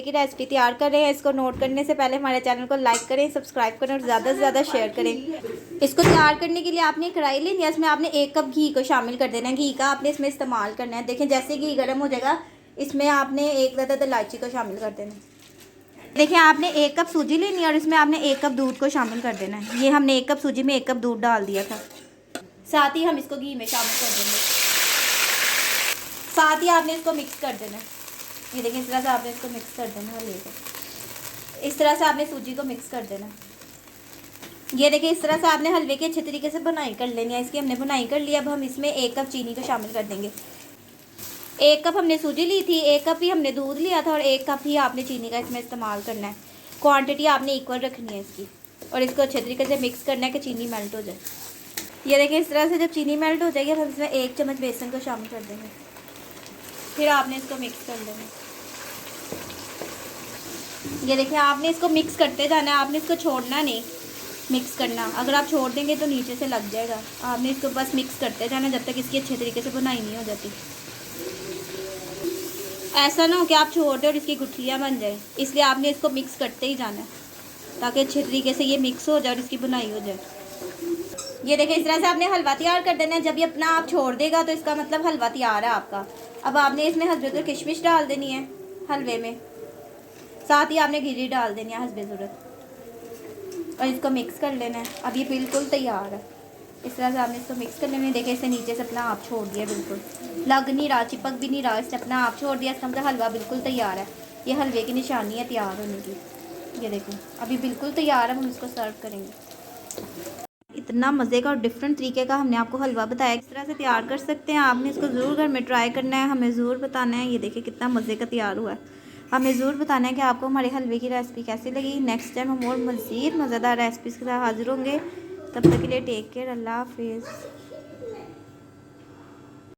की रेसिपी तैयार कर रहे हैं। इसको नोट करने से पहले हमारे चैनल को लाइक करें, सब्सक्राइब करें और ज़्यादा से ज़्यादा शेयर करें। इसको तैयार करने के लिए आपने कढ़ाई लेनी है, इसमें आपने 1 कप घी को शामिल कर देना है। घी का आपने इसमें इस्तेमाल करना है। देखें जैसे घी गर्म हो जाएगा इसमें आपने 1 अदद इलायची को शामिल कर देना है। देखिए आपने 1 कप सूजी लेनी है और इसमें आपने 1 कप दूध को शामिल कर देना है। ये हमने 1 कप सूजी में 1 कप दूध डाल दिया था। साथ ही हम इसको घी में शामिल कर देंगे। साथ ही आपने इसको मिक्स कर देना है। ये देखिए इस तरह से आपने इसको मिक्स कर देना है। इस तरह से आपने सूजी को मिक्स कर देना है। ये देखिए इस तरह से आपने हलवे की अच्छे तरीके से बुनाई कर लेनी है। इसकी हमने बुनाई कर ली। अब हम इसमें 1 कप चीनी को शामिल कर देंगे। 1 कप हमने सूजी ली थी, 1 कप ही हमने दूध लिया था और 1 कप ही आपने चीनी का इसमें इस्तेमाल करना है। क्वांटिटी आपने इक्वल रखनी है इसकी और इसको अच्छे तरीके से मिक्स करना है कि चीनी मेल्ट हो जाए। ये देखिए इस तरह से जब चीनी मेल्ट हो जाएगी हम इसमें 1 चम्मच बेसन को शामिल कर देंगे। फिर आपने इसको मिक्स कर लेना। ये देखिए आपने इसको मिक्स करते जाना है, आपने इसको छोड़ना नहीं, मिक्स करना। अगर आप छोड़ देंगे तो नीचे से लग जाएगा। आपने इसको बस मिक्स करते जाना जब तक इसकी अच्छे तरीके से बुनाई नहीं हो जाती। ऐसा ना हो कि आप छोड़ दें और इसकी गुठलियाँ बन जाए, इसलिए आपने इसको मिक्स करते ही जाना है ताकि अच्छे तरीके से ये मिक्स हो जाए और इसकी बुनाई हो जाए। ये देखिए इस तरह से आपने हलवा तैयार कर देना है। जब ये अपना आप छोड़ देगा तो इसका मतलब हलवा तैयार है आपका। अब आपने इसमें हसबे ज़रूरत किशमिश डाल देनी है हलवे में। साथ ही आपने गिरी डाल देनी है हसबे ज़रूरत और इसको मिक्स कर लेना है। अब ये बिल्कुल तैयार है। इस तरह से आपने इसको मिक्स कर लेना है। देखिए इसे नीचे से अपना आप छोड़ दिया, बिल्कुल लग नहीं रहा, चिपक भी नहीं रहा, इसने अपना आप छोड़ दिया। इसका मतलब हलवा बिल्कुल तैयार है। ये हलवे की निशानी है तैयार होने की। ये देखो अभी बिल्कुल तैयार है। हम इसको सर्व करेंगे। इतना मज़े का और डिफरेंट तरीके का हमने आपको हलवा बताया, इस तरह से तैयार कर सकते हैं। आपने इसको ज़रूर घर में ट्राई करना है, हमें ज़रूर बताना है। ये देखिए कितना मज़े का तैयार हुआ है। हमें ज़रूर बताना है कि आपको हमारे हलवे की रेसिपी कैसी लगी। नेक्स्ट टाइम हम और मज़ीद मज़ेदार रेसिपीज़ के साथ हाजिर होंगे। तब तक के लिए टेक केयर, अल्लाह हाफिज़।